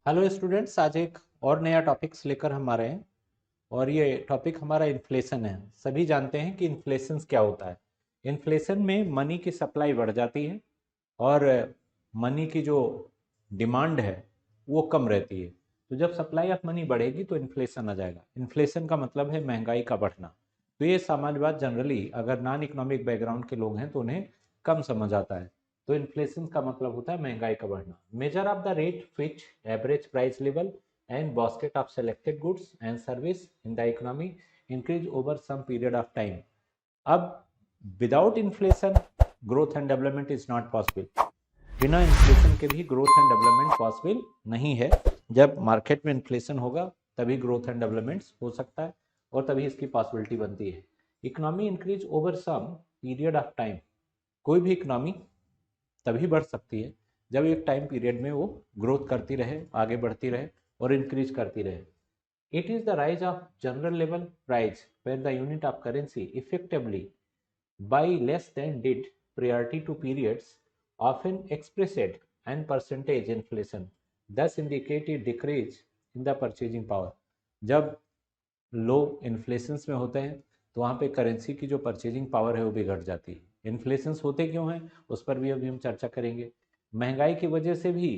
Hello students, आज एक और नया टॉपिक्स लेकर हम आ रहे हैं और ये टॉपिक हमारा इन्फ्लेशन है। सभी जानते हैं कि इन्फ्लेशन क्या होता है। इन्फ्लेशन में मनी की सप्लाई बढ़ जाती है और मनी की जो डिमांड है वो कम रहती है। तो जब सप्लाई ऑफ मनी बढ़ेगी तो इन्फ्लेशन आ जाएगा। इन्फ्लेशन का मतलब है महंगाई का बढ़ना। तो ये समाजवाद जनरली अगर नॉन इकोनॉमिक बैकग्राउंड के लोग हैं तो उन्हें कम समझ आता है। तो इन्फ्लेशन का मतलब होता है महंगाई का बढ़ना। Measure of the rate which average price level and basket of selected goods and service in the economy increase over some period of time. अब without inflation growth and development is not possible. बिना inflation के भी growth and development possible नहीं है। जब market में inflation होगा तभी ग्रोथ एंड डेवलपमेंट हो सकता है और तभी इसकी पॉसिबिलिटी बनती है। Economy increase over some period of time. कोई भी इकोनॉमी तभी बढ़ सकती है जब एक टाइम पीरियड में वो ग्रोथ करती रहे, आगे बढ़ती रहे और इंक्रीज करती रहे। It is the rise of general level price where the unit of currency effectively by less than did priority to periods often expressed and percentage inflation thus indicated decrease in the purchasing power। जब लोग inflations में होते हैं तो वहाँ पे currency की जो परचेजिंग पावर है वो भी घट जाती है। इन्फ्लेशंस होते क्यों हैं उस पर भी अभी हम चर्चा करेंगे। महंगाई की वजह से भी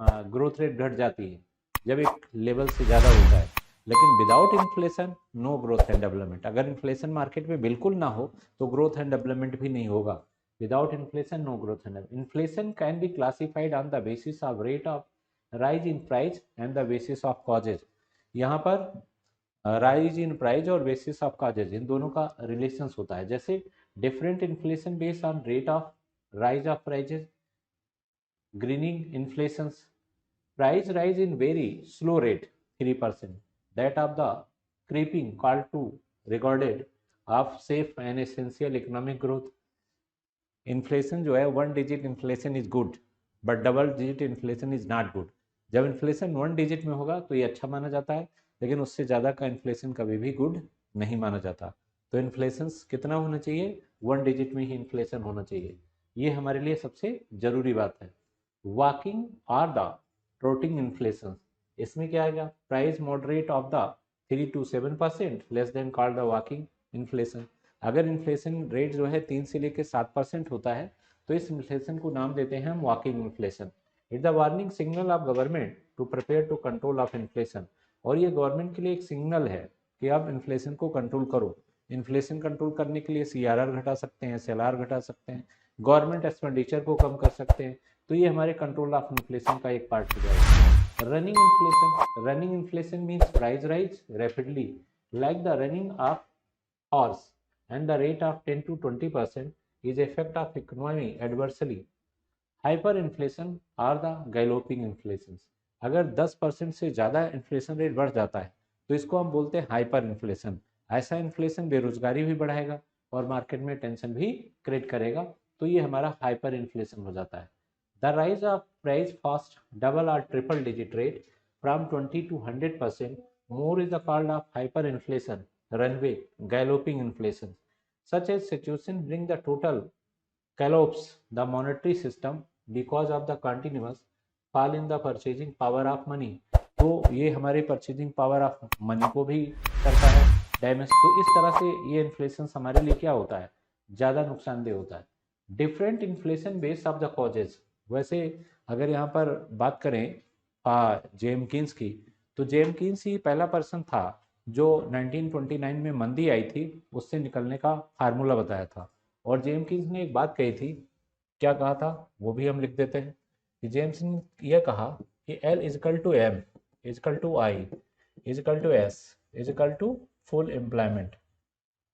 ग्रोथ रेट घट जाती है जब एक लेवल से ज़्यादा होता है। लेकिन without inflation no growth and development. अगर इन्फ्लेशन मार्केट में बिल्कुल ना हो तो ग्रोथ एंड डेवलपमेंट भी नहीं होगा। Without inflation no growth and development. Inflation can be classified on the basis of rate of rise in price and the basis of causes. यहाँ पर राइज इन प्राइस और बेसिस ऑफ कॉजेज इन दोनों का relations होता है। जैसे different inflation based on rate of rise of prices, creeping inflation, price rise in very slow rate 3%, that of the creeping call to recorded of safe and essential economic growth। Inflation जो है one digit inflation is good but double digit inflation is not good. जब inflation one digit में होगा तो ये अच्छा माना जाता है, लेकिन उससे ज़्यादा का इन्फ्लेशन कभी भी गुड नहीं माना जाता। तो इन्फ्लेशन कितना होना चाहिए, वन डिजिट में ही इन्फ्लेशन होना चाहिए। ये हमारे लिए सबसे ज़रूरी बात है। वॉकिंग आर द ट्रोटिंग इन्फ्लेशन, इसमें क्या आएगा, price moderate of the 3 to 7% less than called the walking inflation. अगर इन्फ्लेशन रेट जो है 3 से लेकर 7% होता है तो इस इन्फ्लेशन को नाम देते हैं हम walking inflation. It the warning signal of government to prepare to control of inflation. और ये गवर्नमेंट के लिए एक सिग्नल है कि आप इन्फ्लेशन को कंट्रोल करो। इन्फ्लेशन कंट्रोल करने के लिए CRR घटा सकते हैं, SLR घटा सकते हैं, गवर्नमेंट एक्सपेंडिचर को कम कर सकते हैं। तो ये हमारे कंट्रोल ऑफ इन्फ्लेशन का एक पार्ट हो जाएगा। Running inflation means price rise rapidly like the running of horse and the rate of 10 to 20% is effect of economy adversely। hyperinflation are the galloping inflations। अगर 10% से ज़्यादा इन्फ्लेशन रेट बढ़ जाता है तो इसको हम बोलते हैं हाइपर इन्फ्लेशन। ऐसा इन्फ्लेशन बेरोजगारी भी बढ़ाएगा और मार्केट में टेंशन भी क्रिएट करेगा। तो ये हमारा हाइपर इन्फ्लेशन हो जाता है। The rise of price fast double और triple digit rate from 20 to 100% more is the called of hyperinflation runway galloping inflation। such a situation bring the total collapse the monetary system because of the continuous fall in the purchasing power of money। तो ये हमारे purchasing power of money को भी करता है damage. तो इस तरह से ये इन्फ्लेशन हमारे लिए क्या होता है, ज़्यादा नुकसानदेह होता है। Different inflation base of the causes. वैसे अगर यहाँ पर बात करें जेम कीन्स की, तो जेम कीन्स ही पहला पर्सन था जो 1929 में मंदी आई थी उससे निकलने का फार्मूला बताया था। और जेम कीन्स ने एक बात कही थी, क्या कहा था वो भी हम लिख देते हैं कि जेम्स ने यह कहा कि L=M = I=S फुल एम्प्लॉयमेंट।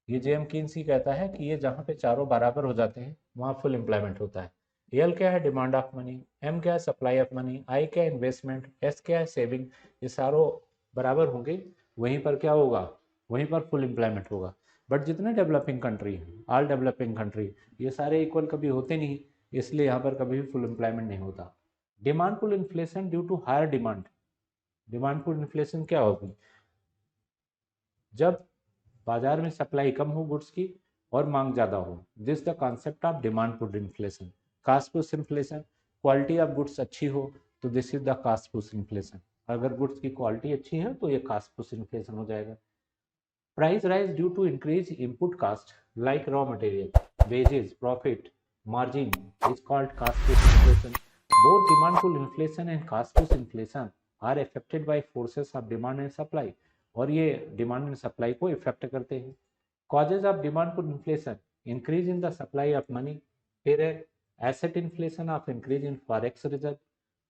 ये जेम कीन्स ही कहता है कि ये जहाँ पे चारों बराबर हो जाते हैं वहाँ फुल एम्प्लॉयमेंट होता है। एल क्या है, डिमांड ऑफ मनी, एम क्या है, सप्लाई ऑफ मनी, आई क्या है, इन्वेस्टमेंट, एस क्या है, सेविंग। ये सारों बराबर होंगे वहीं पर क्या होगा, वहीं पर फुल एम्प्लॉयमेंट होगा। बट जितने डेवलपिंग कंट्री हैं, ऑल डेवलपिंग कंट्री, ये सारे इक्वल कभी होते नहीं, इसलिए यहाँ पर कभी भी फुल एम्प्लॉयमेंट नहीं होता। Demand pull inflation due to higher demand. Demand pull inflation क्या होगी, जब बाजार में सप्लाई कम हो गुड्स की और मांग ज़्यादा हो। This the concept of demand pull inflation. Cost push inflation, quality of goods अच्छी हो तो this is the cost push inflation. अगर गुड्स की क्वालिटी अच्छी है तो ये कास्ट पुश इन्फ्लेशन हो जाएगा। Price rise due to increase input cost like raw material, wages, profit, margin is called cost push inflation. Both demand pull inflation and cost push inflation are affected by forces of demand and supply, और ये demand and supply को effect करते हैं। Causes of demand pull inflation, increase in the supply of money, फिर है asset inflation of increase in forex reserve,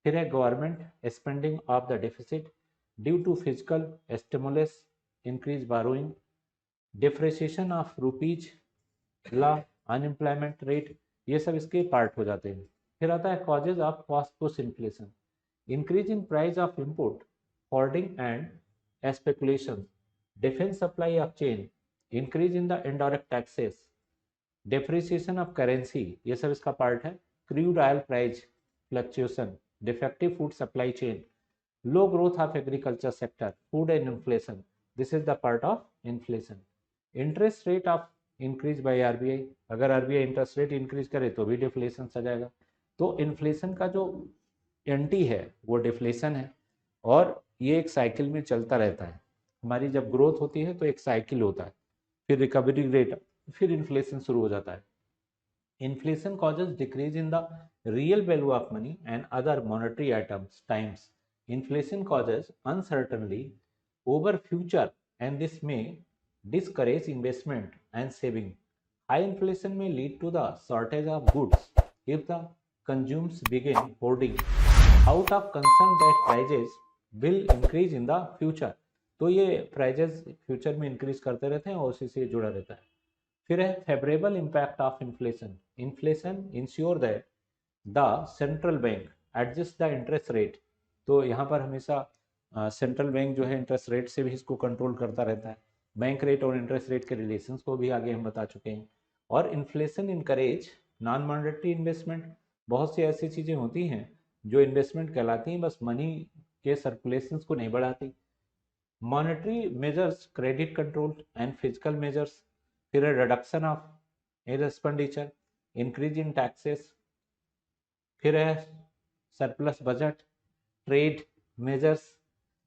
फिर है government spending of the deficit due to physical stimulus increase borrowing, depreciation of rupees ला, unemployment rate, ये सब इसके part हो जाते हैं। फिर आता है causes of cost push inflation, increase in price of input, hoarding and speculation, defence supply of chain, increase in the indirect taxes, depreciation of currency, ये सब इसका पार्ट है। Crude oil price fluctuation, defective food supply chain, low growth of agriculture sector, food and inflation, this is the part of inflation. Interest rate of increase by RBI, अगर RBI interest rate increase करे तो भी deflation आ जाएगा। तो inflation का जो anti है वो डिफ्लेशन है, और ये एक साइकिल में चलता रहता है। हमारी जब ग्रोथ होती है तो एक साइकिल होता है, फिर रिकवरी रेट, फिर इन्फ्लेशन शुरू हो जाता है। Inflation causes decrease in the real value of money and other monetary items times. Inflation causes uncertainly over future and this में discourage investment and saving. High inflation may lead to the shortage of goods if the consumers begin hoarding out of concern that prices will increase in the future. तो ये prices future में increase करते रहते हैं और उसी से जुड़ा रहता है। फिर है favourable impact of inflation, inflation ensure that the central bank adjust the interest rate. तो यहाँ पर हमेशा सेंट्रल बैंक जो है इंटरेस्ट रेट से भी इसको कंट्रोल करता रहता है। बैंक रेट और इंटरेस्ट रेट के रिलेशंस को भी आगे हम बता चुके हैं। और inflation encourage non monetary investment, बहुत सी ऐसी चीज़ें होती हैं जो इन्वेस्टमेंट कहलाती हैं, बस मनी के सर्कुलेशंस को नहीं बढ़ाती। Monetary measures, credit control and physical measures, फिर reduction of expenditure, increase in taxes, फिर है surplus budget, trade measures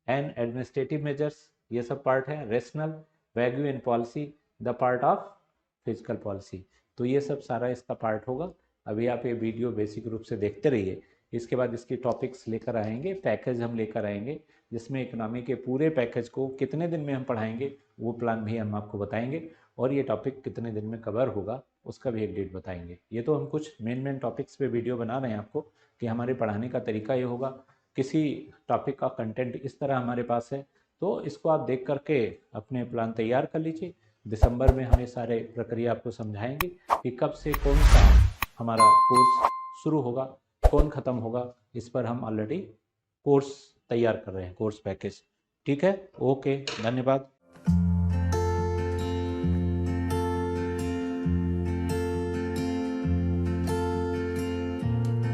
and administrative measures, ये सब पार्ट है। Rational value and policy, the part of physical policy. तो ये सब सारा इसका पार्ट होगा। अभी आप ये वीडियो बेसिक रूप से देखते रहिए, इसके बाद इसकी टॉपिक्स लेकर आएंगे, पैकेज हम लेकर आएंगे, जिसमें इकोनॉमी के पूरे पैकेज को कितने दिन में हम पढ़ाएंगे वो प्लान भी हम आपको बताएंगे, और ये टॉपिक कितने दिन में कवर होगा उसका भी एक डेट बताएंगे। ये तो हम कुछ मेन टॉपिक्स पे वीडियो बना रहे हैं आपको, कि हमारे पढ़ाने का तरीका ये होगा। किसी टॉपिक का कंटेंट इस तरह हमारे पास है, तो इसको आप देख करके अपने प्लान तैयार कर लीजिए। दिसंबर में हम ये सारे प्रक्रिया आपको समझाएंगे कि कब से कौन सा हमारा कोर्स शुरू होगा, कौन ख़त्म होगा। इस पर हम ऑलरेडी कोर्स तैयार कर रहे हैं, कोर्स पैकेज। ठीक है, ओके, धन्यवाद।